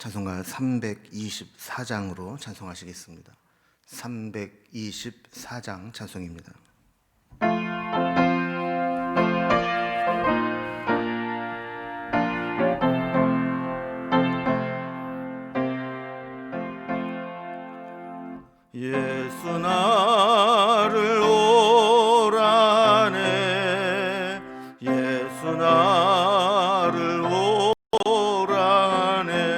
찬송가 324장으로 찬송하시겠습니다. 324장 찬송입니다. 예수 나를 오라네, 예수 나를 오라네.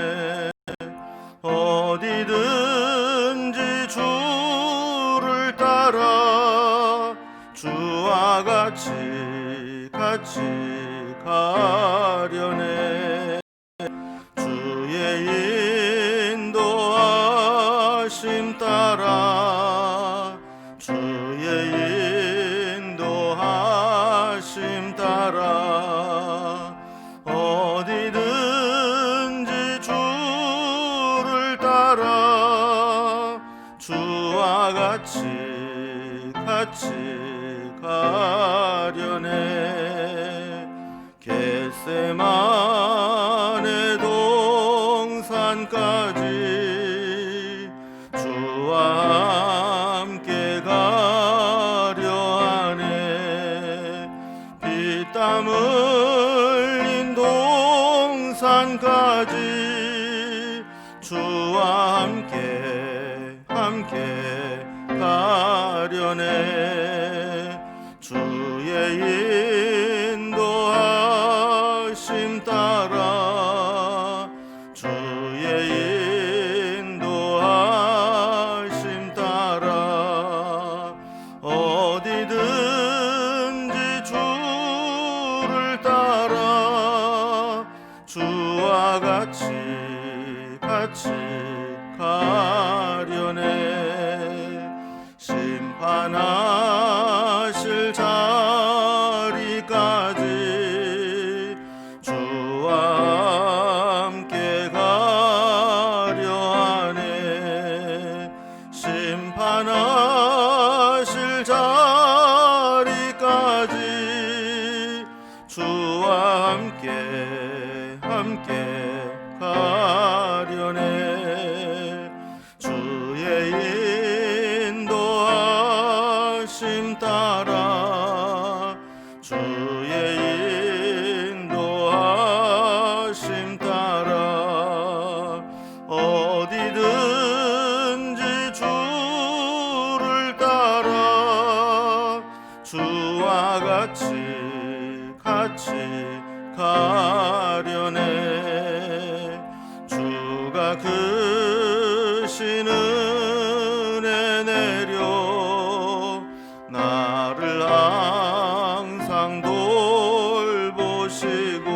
어디든지 주를 따라 주와 같이 가려네. 주의 인도하심 따라, 주의 인도하심 따라, 어디든지 주를 따라 주와 같이 가려네. 겟세마네 동산까지 주와 함께 가려 하네. 피땀 흘린 동산까지 주와 함께 가려네. 주의 인도하심 따라, 주의 인도하심 따라, 어디든지 주를 따라 주와 같이 가려네. 심판하실 자리까지 주와 함께 가려 하네. 심판하실 자리까지 주와 함께 가려네. 주의 인도하심 따라, 주의 인도하심 따라, 어디든지 주를 따라 주와 같이 가려네. 주가 크신 은혜 내려 나를 항상 돌보시고,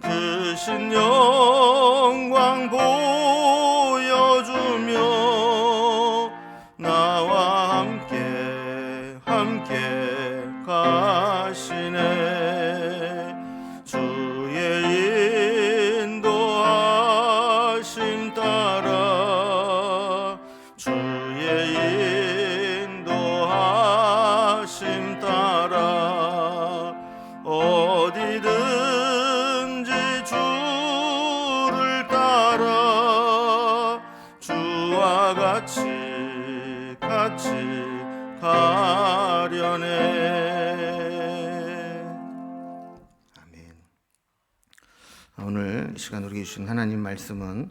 크신 영광 보여주며 나와 함께 가시네. 주의 인도하심 따라, 주의 인도하심 따라, 어디든지 주를 따라 주와 같이 가려네. 아멘. 오늘 이 시간 우리에게 주신 하나님 말씀은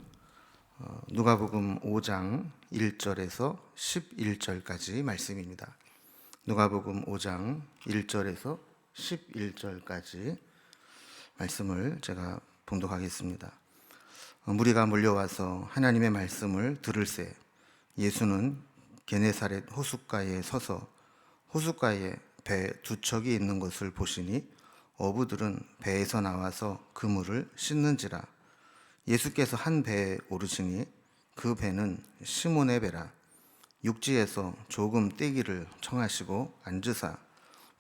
누가복음 5장 1절에서 11절까지 말씀입니다. 누가복음 5장 1절에서 11절까지 말씀을 제가 봉독하겠습니다. 무리가 몰려와서 하나님의 말씀을 들을새 예수는 게네사렛 호숫가에 서서 호숫가에 배 두 척이 있는 것을 보시니 어부들은 배에서 나와서 그물을 씻는지라. 예수께서 한 배에 오르시니 그 배는 시몬의 배라. 육지에서 조금 떼기를 청하시고 앉으사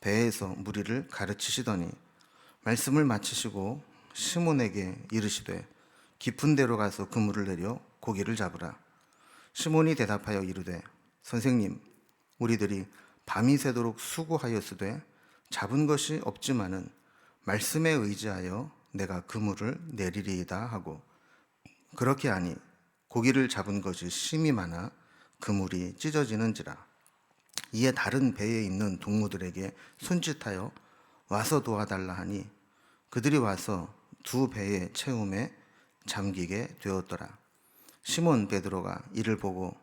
배에서 무리를 가르치시더니 말씀을 마치시고 시몬에게 이르시되 깊은 데로 가서 그물을 내려 고기를 잡으라. 시몬이 대답하여 이르되 선생님, 우리들이 밤이 새도록 수고하였으되 잡은 것이 없지만은 말씀에 의지하여 내가 그물을 내리리이다 하고 그렇게 하니 고기를 잡은 것이 심이 많아 그물이 찢어지는지라. 이에 다른 배에 있는 동무들에게 손짓하여 와서 도와달라 하니 그들이 와서 두 배의 채움에 잠기게 되었더라. 시몬 베드로가 이를 보고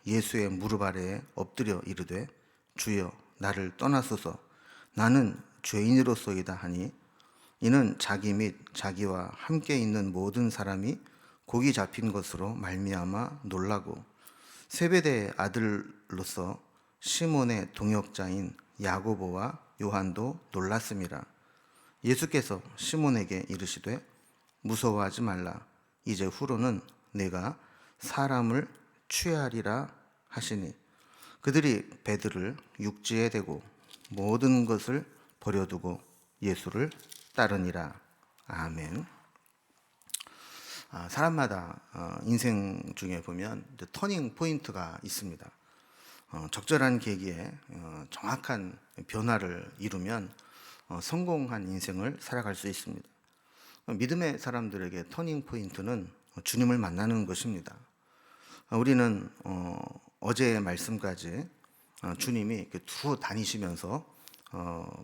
예수의 무릎 아래에 엎드려 이르되 주여 나를 떠나소서 나는 죄인으로소이다 하니 이는 자기 및 자기와 함께 있는 모든 사람이 고기 잡힌 것으로 말미암아 놀라고 세베대의 아들로서 시몬의 동역자인 야고보와 요한도 놀랐음이라. 예수께서 시몬에게 이르시되 무서워하지 말라. 이제 후로는 내가 사람을 취하리라 하시니 그들이 배들을 육지에 대고 모든 것을 버려두고 예수를 따르니라. 아멘. 사람마다 인생 중에 보면 터닝 포인트가 있습니다. 적절한 계기에 정확한 변화를 이루면 성공한 인생을 살아갈 수 있습니다. 믿음의 사람들에게 터닝 포인트는 주님을 만나는 것입니다. 우리는 어제의 말씀까지 주님이 두루 다니시면서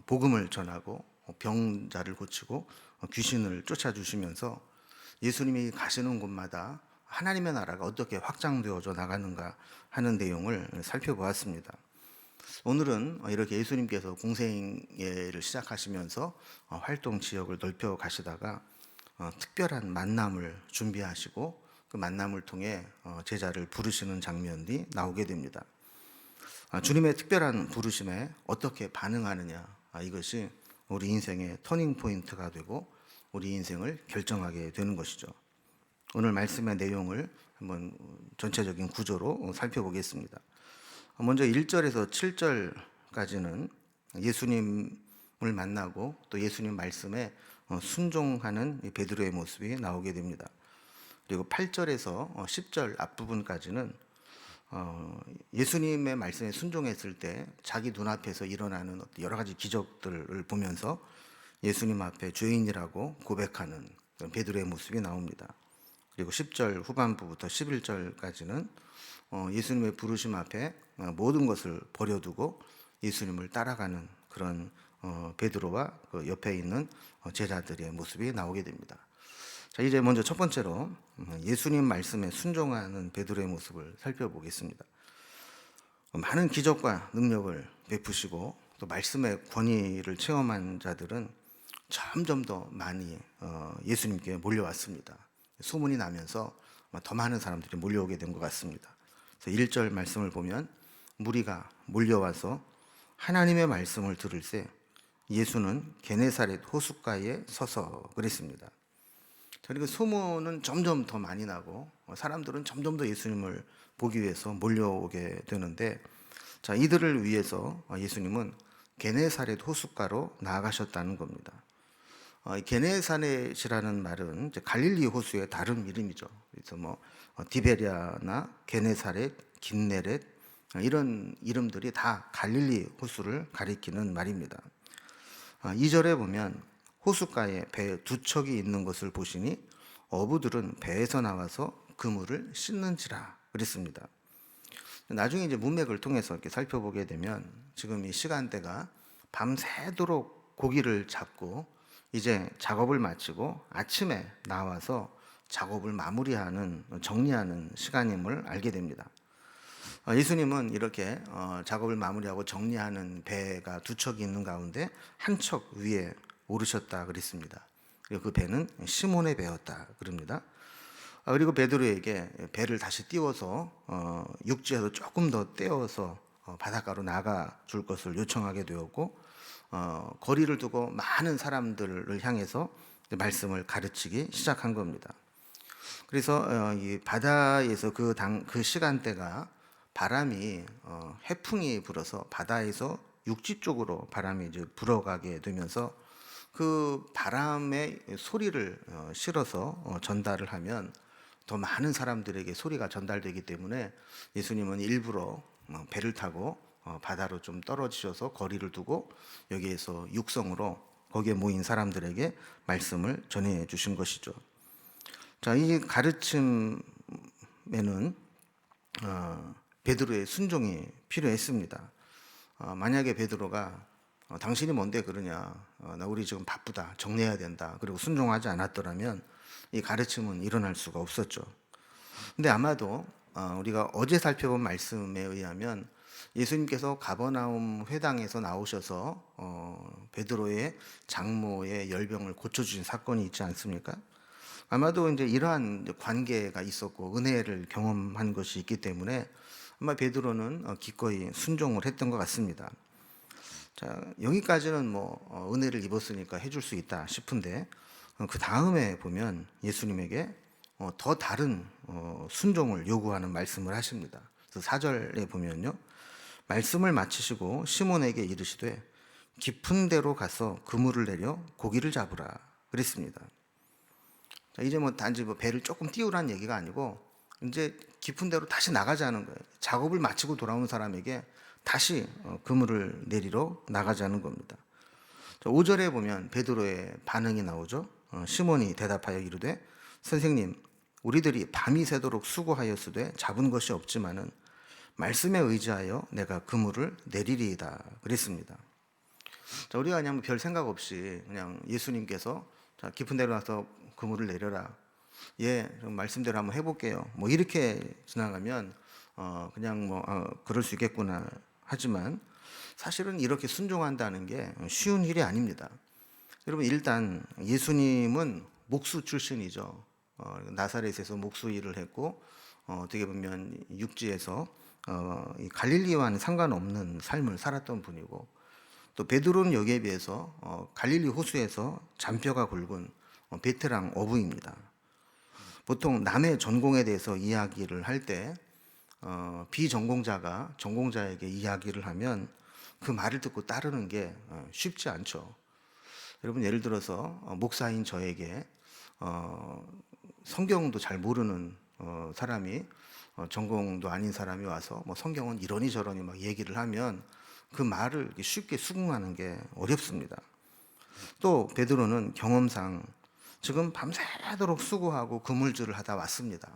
복음을 전하고 병자를 고치고 귀신을 쫓아주시면서 예수님이 가시는 곳마다 하나님의 나라가 어떻게 확장되어져 나가는가 하는 내용을 살펴보았습니다. 오늘은 이렇게 예수님께서 공생애를 시작하시면서 활동 지역을 넓혀 가시다가 특별한 만남을 준비하시고 그 만남을 통해 제자를 부르시는 장면이 나오게 됩니다. 주님의 특별한 부르심에 어떻게 반응하느냐, 이것이 우리 인생의 터닝 포인트가 되고 우리 인생을 결정하게 되는 것이죠. 오늘 말씀의 내용을 한번 전체적인 구조로 살펴보겠습니다. 먼저 1절에서 7절까지는 예수님을 만나고 또 예수님 말씀에 순종하는 베드로의 모습이 나오게 됩니다. 그리고 8절에서 10절 앞부분까지는 예수님의 말씀에 순종했을 때 자기 눈앞에서 일어나는 여러 가지 기적들을 보면서 예수님 앞에 죄인이라고 고백하는 베드로의 모습이 나옵니다. 그리고 10절 후반부부터 11절까지는 예수님의 부르심 앞에 모든 것을 버려두고 예수님을 따라가는 그런 베드로와 그 옆에 있는 제자들의 모습이 나오게 됩니다. 자, 이제 먼저 첫 번째로 예수님 말씀에 순종하는 베드로의 모습을 살펴보겠습니다. 많은 기적과 능력을 베푸시고 또 말씀의 권위를 체험한 자들은 점점 더 많이 예수님께 몰려왔습니다. 소문이 나면서 더 많은 사람들이 몰려오게 된 것 같습니다. 그래서 1절 말씀을 보면 무리가 몰려와서 하나님의 말씀을 들을새 예수는 게네사렛 호숫가에 서서 그랬습니다. 그리고 소문은 점점 더 많이 나고 사람들은 점점 더 예수님을 보기 위해서 몰려오게 되는데, 자, 이들을 위해서 예수님은 게네사렛 호숫가로 나아가셨다는 겁니다. 게네사렛이라는 말은 이제 갈릴리 호수의 다른 이름이죠. 그래서 디베랴나 게네사렛, 긴네렛 이런 이름들이 다 갈릴리 호수를 가리키는 말입니다. 2절에 보면 호숫가에 배 두 척이 있는 것을 보시니 어부들은 배에서 나와서 그물을 씻는지라 그랬습니다. 나중에 이제 문맥을 통해서 이렇게 살펴보게 되면 지금 이 시간대가 밤새도록 고기를 잡고 이제 작업을 마치고 아침에 나와서 작업을 마무리하는, 정리하는 시간임을 알게 됩니다. 예수님은 이렇게 작업을 마무리하고 정리하는 배가 두 척이 있는 가운데 한 척 위에 오르셨다 그랬습니다. 그리고 그 배는 시몬의 배였다 그럽니다. 그리고 베드로에게 배를 다시 띄워서 육지에서 조금 더 떼어서 바닷가로 나가 줄 것을 요청하게 되었고, 거리를 두고 많은 사람들을 향해서 말씀을 가르치기 시작한 겁니다. 그래서 이 바다에서 그 시간대가 바람이 해풍이 불어서 바다에서 육지 쪽으로 바람이 이제 불어가게 되면서 그 바람의 소리를 실어서 전달을 하면 더 많은 사람들에게 소리가 전달되기 때문에 예수님은 일부러 배를 타고 바다로 좀 떨어지셔서 거리를 두고 여기에서 육성으로 거기에 모인 사람들에게 말씀을 전해 주신 것이죠. 자, 이 가르침에는 베드로의 순종이 필요했습니다. 만약에 베드로가 당신이 뭔데 그러냐, 나 우리 지금 바쁘다, 정리해야 된다, 그리고 순종하지 않았더라면 이 가르침은 일어날 수가 없었죠. 근데 아마도 우리가 어제 살펴본 말씀에 의하면 예수님께서 가버나움 회당에서 나오셔서 베드로의 장모의 열병을 고쳐주신 사건이 있지 않습니까? 아마도 이제 이러한 관계가 있었고 은혜를 경험한 것이 있기 때문에 아마 베드로는 기꺼이 순종을 했던 것 같습니다. 자, 여기까지는 뭐 은혜를 입었으니까 해줄 수 있다 싶은데 그 다음에 보면 예수님에게 더 다른 순종을 요구하는 말씀을 하십니다. 그래서 4절에 보면요, 말씀을 마치시고 시몬에게 이르시되 깊은 데로 가서 그물을 내려 고기를 잡으라 그랬습니다. 자, 이제 뭐 단지 배를 조금 띄우라는 얘기가 아니고 이제 깊은 데로 다시 나가자는 거예요. 작업을 마치고 돌아온 사람에게 다시 그물을 내리러 나가자는 겁니다. 5절에 보면 베드로의 반응이 나오죠. 시몬이 대답하여 이르되 선생님, 우리들이 밤이 새도록 수고하였으되 잡은 것이 없지만은 말씀에 의지하여 내가 그물을 내리리이다 그랬습니다. 자, 우리가 그냥 별 생각 없이 그냥 예수님께서 자, 깊은 데로 가서 그물을 내려라, 예, 말씀대로 한번 해볼게요, 뭐 이렇게 지나가면 그냥 뭐 그럴 수 있겠구나 하지만 사실은 이렇게 순종한다는 게 쉬운 일이 아닙니다. 여러분, 일단 예수님은 목수 출신이죠. 나사렛에서 목수 일을 했고 어떻게 보면 육지에서 이 갈릴리와는 상관없는 삶을 살았던 분이고, 또 베드로는 여기에 비해서 갈릴리 호수에서 잔뼈가 굵은 베테랑 어부입니다. 보통 남의 전공에 대해서 이야기를 할 때 비전공자가 전공자에게 이야기를 하면 그 말을 듣고 따르는 게 쉽지 않죠. 여러분, 예를 들어서 목사인 저에게 성경도 잘 모르는 사람이 전공도 아닌 사람이 와서 뭐 성경은 이러니 저러니 막 얘기를 하면 그 말을 쉽게 수긍하는 게 어렵습니다. 또 베드로는 경험상 지금 밤새도록 수고하고 그물질을 하다 왔습니다.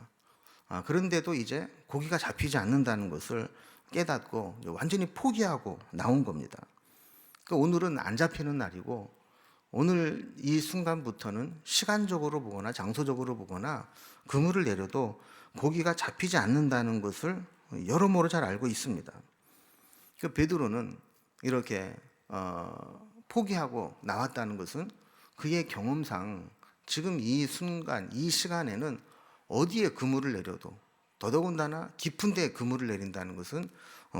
그런데도 이제 고기가 잡히지 않는다는 것을 깨닫고 완전히 포기하고 나온 겁니다. 그러니까 오늘은 안 잡히는 날이고 오늘 이 순간부터는 시간적으로 보거나 장소적으로 보거나 그물을 내려도 고기가 잡히지 않는다는 것을 여러모로 잘 알고 있습니다. 그 베드로는 이렇게 포기하고 나왔다는 것은 그의 경험상 지금 이 순간, 이 시간에는 어디에 그물을 내려도, 더더군다나 깊은 데에 그물을 내린다는 것은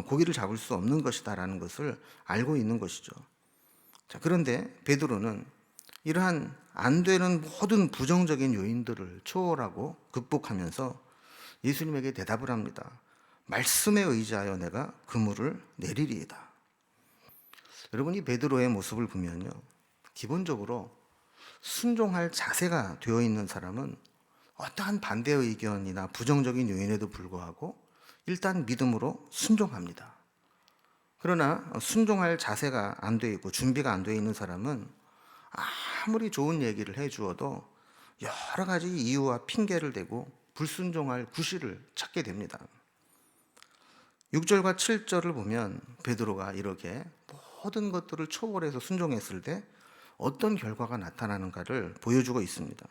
고기를 잡을 수 없는 것이다라는 것을 알고 있는 것이죠. 자, 그런데 베드로는 이러한 안 되는 모든 부정적인 요인들을 초월하고 극복하면서 예수님에게 대답을 합니다. 말씀에 의지하여 내가 그물을 내리리이다. 여러분, 이 베드로의 모습을 보면요, 기본적으로 순종할 자세가 되어 있는 사람은 어떠한 반대 의견이나 부정적인 요인에도 불구하고 일단 믿음으로 순종합니다. 그러나 순종할 자세가 안 되어 있고 준비가 안 되어 있는 사람은 아무리 좋은 얘기를 해 주어도 여러 가지 이유와 핑계를 대고 불순종할 구실을 찾게 됩니다. 6절과 7절을 보면 베드로가 이렇게 모든 것들을 초월해서 순종했을 때 어떤 결과가 나타나는가를 보여주고 있습니다.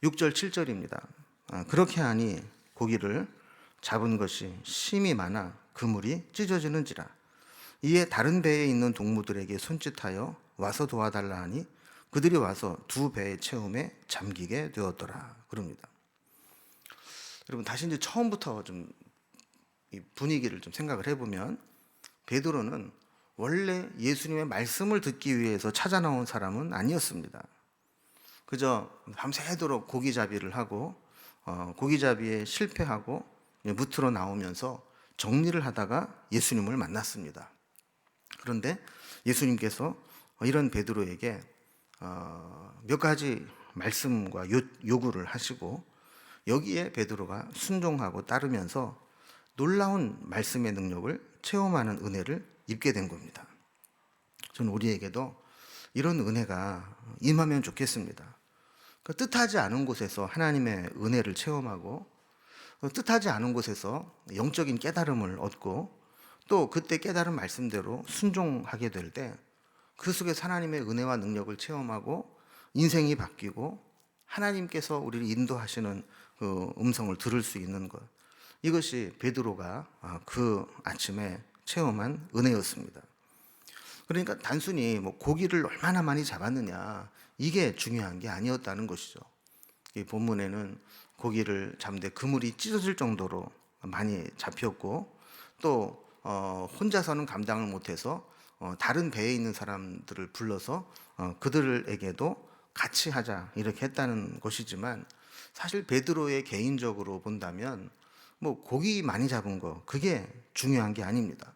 6절 7절입니다. 그렇게 하니 고기를 잡은 것이 심이 많아 그물이 찢어지는지라. 이에 다른 배에 있는 동무들에게 손짓하여 와서 도와달라 하니 그들이 와서 두 배의 채움에 잠기게 되었더라 그럽니다. 여러분, 다시 이제 처음부터 좀 이 분위기를 좀 생각을 해보면 베드로는 원래 예수님의 말씀을 듣기 위해서 찾아 나온 사람은 아니었습니다. 그저 밤새도록 고기잡이를 하고 고기잡이에 실패하고 무트로 나오면서 정리를 하다가 예수님을 만났습니다. 그런데 예수님께서 이런 베드로에게 몇 가지 말씀과 요구를 하시고 여기에 베드로가 순종하고 따르면서 놀라운 말씀의 능력을 체험하는 은혜를 입게 된 겁니다. 저는 우리에게도 이런 은혜가 임하면 좋겠습니다. 그 뜻하지 않은 곳에서 하나님의 은혜를 체험하고 뜻하지 않은 곳에서 영적인 깨달음을 얻고 또 그때 깨달은 말씀대로 순종하게 될 때 그 속에서 하나님의 은혜와 능력을 체험하고 인생이 바뀌고 하나님께서 우리를 인도하시는 그 음성을 들을 수 있는 것, 이것이 베드로가 그 아침에 체험한 은혜였습니다. 그러니까 단순히 뭐 고기를 얼마나 많이 잡았느냐, 이게 중요한 게 아니었다는 것이죠. 이 본문에는 고기를 잡는데 그물이 찢어질 정도로 많이 잡혔고 또 혼자서는 감당을 못해서 다른 배에 있는 사람들을 불러서 그들에게도 같이 하자 이렇게 했다는 것이지만, 사실 베드로의 개인적으로 본다면 뭐 고기 많이 잡은 거 그게 중요한 게 아닙니다.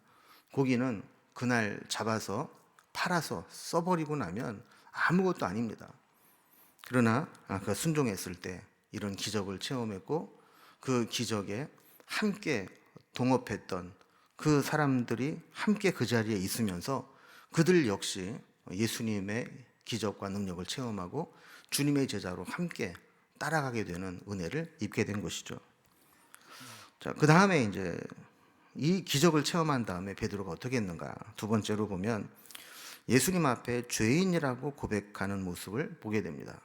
고기는 그날 잡아서 팔아서 써버리고 나면 아무것도 아닙니다. 그러나 그 순종했을 때 이런 기적을 체험했고 그 기적에 함께 동업했던 그 사람들이 함께 그 자리에 있으면서 그들 역시 예수님의 기적과 능력을 체험하고 주님의 제자로 함께 따라가게 되는 은혜를 입게 된 것이죠. 자, 그 다음에 이제 이 기적을 체험한 다음에 베드로가 어떻게 했는가? 두 번째로 보면 예수님 앞에 죄인이라고 고백하는 모습을 보게 됩니다.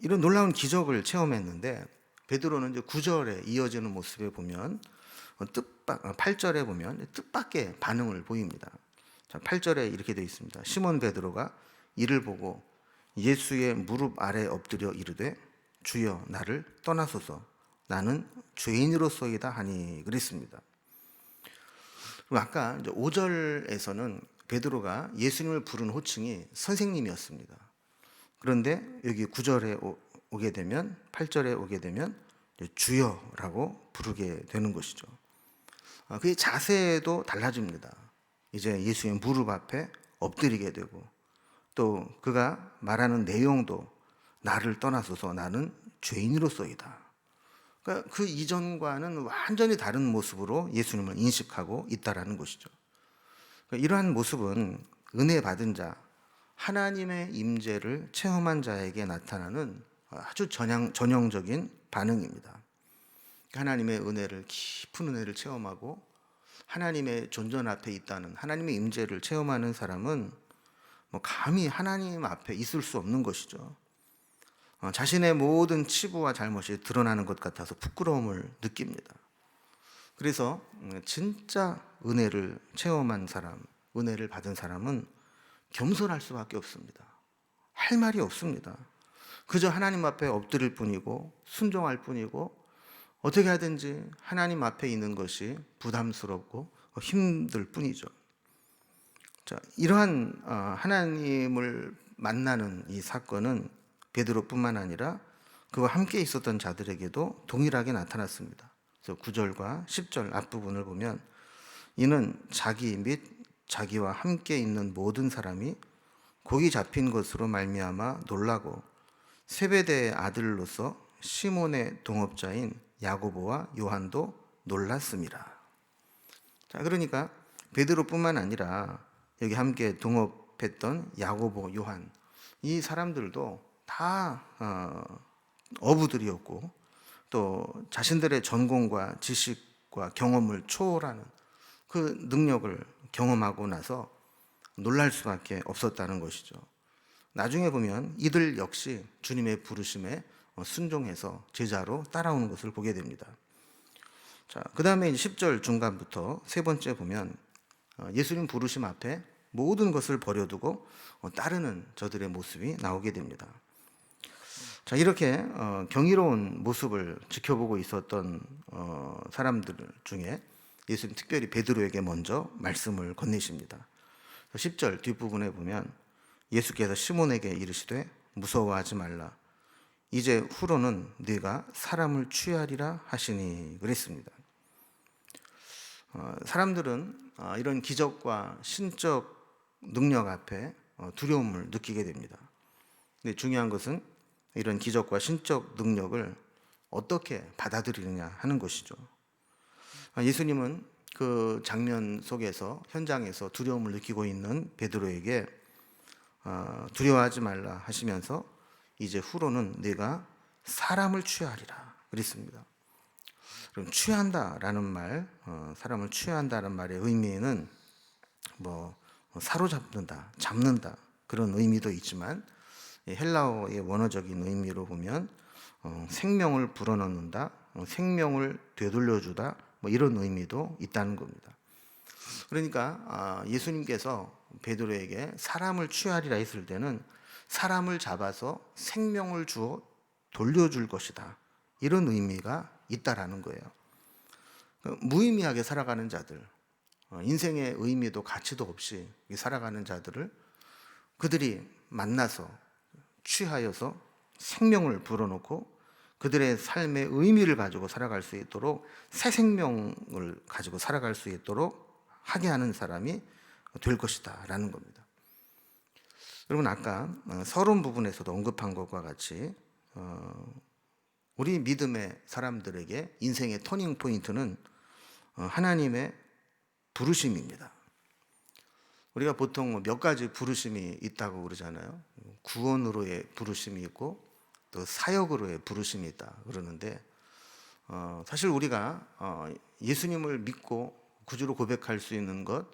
이런 놀라운 기적을 체험했는데 베드로는 이제 9절에 이어지는 모습에 보면 8절에 보면 뜻밖의 반응을 보입니다. 자, 8절에 이렇게 되어 있습니다. 시몬 베드로가 이를 보고 예수의 무릎 아래 엎드려 이르되 주여 나를 떠나소서 나는 죄인으로소이다 하니 그랬습니다. 그리고 아까 이제 5절에서는 베드로가 예수님을 부른 호칭이 선생님이었습니다. 그런데 여기 9절에 오게 되면 8절에 오게 되면 주여라고 부르게 되는 것이죠. 그의 자세도 달라집니다. 이제 예수의 무릎 앞에 엎드리게 되고 또 그가 말하는 내용도 나를 떠나소서 나는 죄인으로소이다. 그러니까 그 이전과는 완전히 다른 모습으로 예수님을 인식하고 있다라는 것이죠. 그러니까 이러한 모습은 은혜 받은 자, 하나님의 임재를 체험한 자에게 나타나는 아주 전형적인 반응입니다. 하나님의 은혜를, 깊은 은혜를 체험하고 하나님의 존전 앞에 있다는 하나님의 임재를 체험하는 사람은 뭐 감히 하나님 앞에 있을 수 없는 것이죠. 자신의 모든 치부와 잘못이 드러나는 것 같아서 부끄러움을 느낍니다. 그래서 진짜 은혜를 체험한 사람, 은혜를 받은 사람은 겸손할 수밖에 없습니다. 할 말이 없습니다. 그저 하나님 앞에 엎드릴 뿐이고 순종할 뿐이고 어떻게 하든지 하나님 앞에 있는 것이 부담스럽고 힘들 뿐이죠. 자, 이러한 하나님을 만나는 이 사건은 베드로뿐만 아니라 그와 함께 있었던 자들에게도 동일하게 나타났습니다. 그래서 9절과 10절 앞부분을 보면 이는 자기 및 자기와 함께 있는 모든 사람이 고기 잡힌 것으로 말미암아 놀라고 세베대의 아들로서 시몬의 동업자인 야고보와 요한도 놀랐습니다. 자, 그러니까 베드로뿐만 아니라 여기 함께 동업했던 야고보, 요한, 이 사람들도 다 어부들이었고 또 자신들의 전공과 지식과 경험을 초월하는 그 능력을 경험하고 나서 놀랄 수밖에 없었다는 것이죠. 나중에 보면 이들 역시 주님의 부르심에 순종해서 제자로 따라오는 것을 보게 됩니다. 자, 그 다음에 10절 중간부터 세 번째 보면 예수님 부르심 앞에 모든 것을 버려두고 따르는 저들의 모습이 나오게 됩니다. 자, 이렇게 경이로운 모습을 지켜보고 있었던 사람들 중에 예수님 특별히 베드로에게 먼저 말씀을 건네십니다. 10절 뒷부분에 보면 예수께서 시몬에게 이르시되 무서워하지 말라 이제 후로는 네가 사람을 취하리라 하시니 그랬습니다. 사람들은 이런 기적과 신적 능력 앞에 두려움을 느끼게 됩니다. 근데 중요한 것은 이런 기적과 신적 능력을 어떻게 받아들이느냐 하는 것이죠. 예수님은 그 장면 속에서 현장에서 두려움을 느끼고 있는 베드로에게 두려워하지 말라 하시면서 이제 후로는 네가 사람을 취하리라 그랬습니다. 그럼 취한다라는 말, 사람을 취한다는 말의 의미는 뭐 사로잡는다, 잡는다 그런 의미도 있지만 헬라어의 원어적인 의미로 보면 생명을 불어넣는다, 생명을 되돌려주다 뭐 이런 의미도 있다는 겁니다. 그러니까 예수님께서 베드로에게 사람을 취하리라 했을 때는 사람을 잡아서 생명을 주어 돌려줄 것이다 이런 의미가 있다라는 거예요. 무의미하게 살아가는 자들, 인생의 의미도 가치도 없이 살아가는 자들을 그들이 만나서 취하여서 생명을 불어넣고 그들의 삶의 의미를 가지고 살아갈 수 있도록 새 생명을 가지고 살아갈 수 있도록 하게 하는 사람이 될 것이다 라는 겁니다. 여러분 아까 서론 부분에서도 언급한 것과 같이 우리 믿음의 사람들에게 인생의 터닝 포인트는 하나님의 부르심입니다. 우리가 보통 몇 가지 부르심이 있다고 그러잖아요. 구원으로의 부르심이 있고 또 사역으로의 부르심이 있다 그러는데 사실 우리가 예수님을 믿고 구주로 고백할 수 있는 것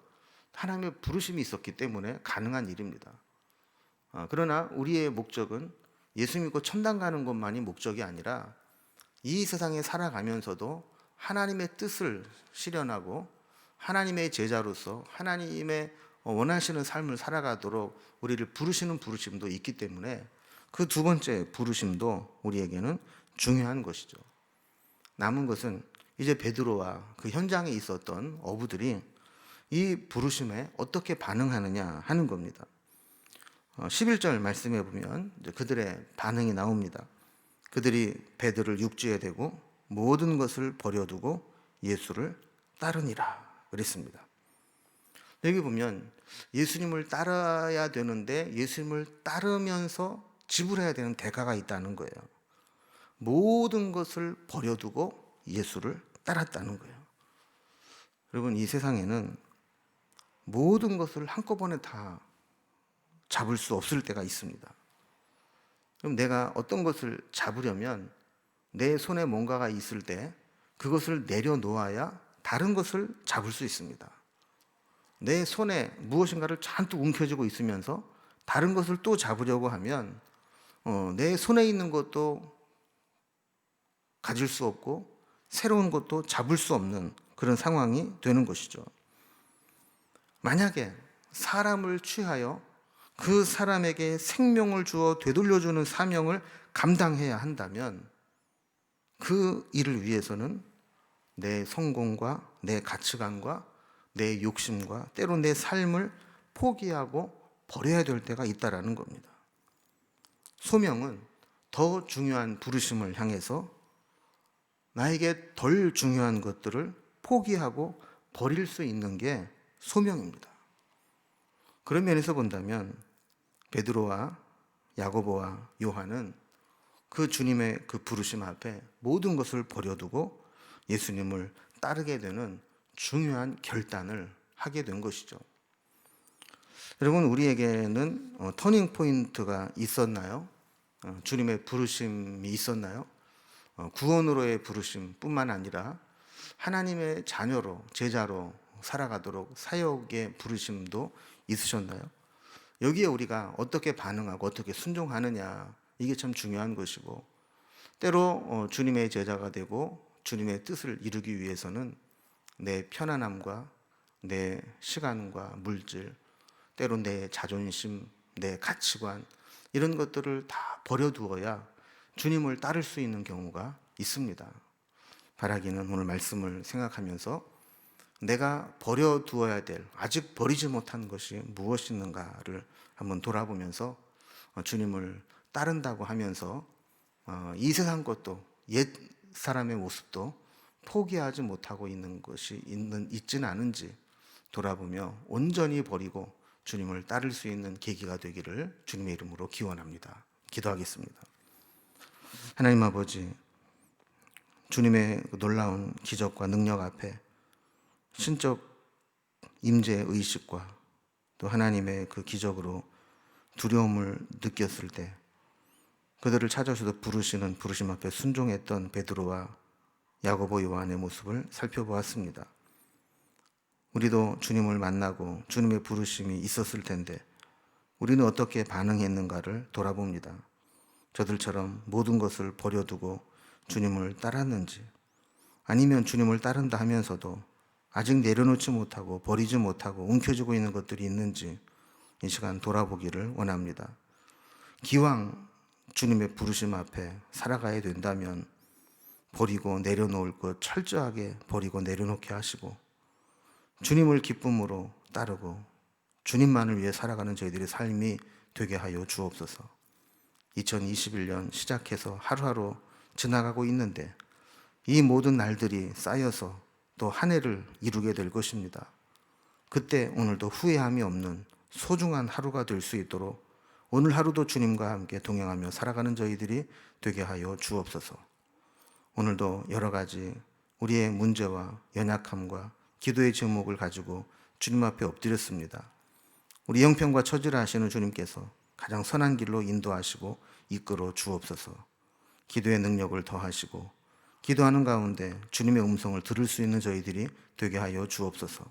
하나님의 부르심이 있었기 때문에 가능한 일입니다. 그러나 우리의 목적은 예수 믿고 천당 가는 것만이 목적이 아니라 이 세상에 살아가면서도 하나님의 뜻을 실현하고 하나님의 제자로서 하나님의 원하시는 삶을 살아가도록 우리를 부르시는 부르심도 있기 때문에 그 두 번째 부르심도 우리에게는 중요한 것이죠. 남은 것은 이제 베드로와 그 현장에 있었던 어부들이 이 부르심에 어떻게 반응하느냐 하는 겁니다. 11절 말씀해 보면 그들의 반응이 나옵니다. 그들이 베드로를 육지에 대고 모든 것을 버려두고 예수를 따르니라 그랬습니다. 여기 보면 예수님을 따라야 되는데 예수님을 따르면서 지불해야 되는 대가가 있다는 거예요. 모든 것을 버려두고 예수를 따랐다는 거예요. 여러분 이 세상에는 모든 것을 한꺼번에 다 잡을 수 없을 때가 있습니다. 그럼 내가 어떤 것을 잡으려면 내 손에 뭔가가 있을 때 그것을 내려놓아야 다른 것을 잡을 수 있습니다. 내 손에 무엇인가를 잔뜩 움켜쥐고 있으면서 다른 것을 또 잡으려고 하면 내 손에 있는 것도 가질 수 없고 새로운 것도 잡을 수 없는 그런 상황이 되는 것이죠. 만약에 사람을 취하여 그 사람에게 생명을 주어 되돌려주는 사명을 감당해야 한다면 그 일을 위해서는 내 성공과 내 가치관과 내 욕심과 때로 내 삶을 포기하고 버려야 될 때가 있다라는 겁니다. 소명은 더 중요한 부르심을 향해서 나에게 덜 중요한 것들을 포기하고 버릴 수 있는 게 소명입니다. 그런 면에서 본다면 베드로와 야고보와 요한은 그 주님의 그 부르심 앞에 모든 것을 버려두고 예수님을 따르게 되는 중요한 결단을 하게 된 것이죠. 여러분 우리에게는 터닝 포인트가 있었나요? 주님의 부르심이 있었나요? 구원으로의 부르심뿐만 아니라 하나님의 자녀로 제자로 살아가도록 사역의 부르심도 있으셨나요? 여기에 우리가 어떻게 반응하고 어떻게 순종하느냐 이게 참 중요한 것이고 때로 주님의 제자가 되고 주님의 뜻을 이루기 위해서는 내 편안함과 내 시간과 물질 때로 내 자존심, 내 가치관 이런 것들을 다 버려두어야 주님을 따를 수 있는 경우가 있습니다. 바라기는 오늘 말씀을 생각하면서 내가 버려두어야 될 아직 버리지 못한 것이 무엇이 있는가를 한번 돌아보면서 주님을 따른다고 하면서 이 세상 것도 옛 사람의 모습도 포기하지 못하고 있는 것이 있지는 않은지 돌아보며 온전히 버리고 주님을 따를 수 있는 계기가 되기를 주님의 이름으로 기원합니다. 기도하겠습니다. 하나님 아버지, 주님의 놀라운 기적과 능력 앞에 신적 임재 의식과 또 하나님의 그 기적으로 두려움을 느꼈을 때 그들을 찾아오셔서 부르시는 부르심 앞에 순종했던 베드로와 야고보, 요한의 모습을 살펴보았습니다. 우리도 주님을 만나고 주님의 부르심이 있었을 텐데 우리는 어떻게 반응했는가를 돌아봅니다. 저들처럼 모든 것을 버려두고 주님을 따랐는지, 아니면 주님을 따른다 하면서도 아직 내려놓지 못하고 버리지 못하고 움켜쥐고 있는 것들이 있는지 이 시간 돌아보기를 원합니다. 기왕 주님의 부르심 앞에 살아가야 된다면 버리고 내려놓을 것 철저하게 버리고 내려놓게 하시고 주님을 기쁨으로 따르고 주님만을 위해 살아가는 저희들의 삶이 되게 하여 주옵소서. 2021년 시작해서 하루하루 지나가고 있는데 이 모든 날들이 쌓여서 또 한 해를 이루게 될 것입니다. 그때 오늘도 후회함이 없는 소중한 하루가 될 수 있도록 오늘 하루도 주님과 함께 동행하며 살아가는 저희들이 되게 하여 주옵소서. 오늘도 여러 가지 우리의 문제와 연약함과 기도의 제목을 가지고 주님 앞에 엎드렸습니다. 우리 형편과 처지를 아시는 주님께서 가장 선한 길로 인도하시고 이끌어 주옵소서. 기도의 능력을 더하시고 기도하는 가운데 주님의 음성을 들을 수 있는 저희들이 되게 하여 주옵소서.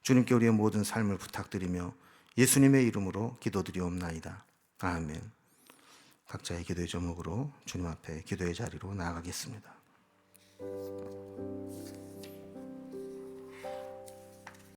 주님께 우리의 모든 삶을 부탁드리며 예수님의 이름으로 기도드리옵나이다. 아멘. 각자의 기도의 제목으로 주님 앞에 기도의 자리로 나아가겠습니다.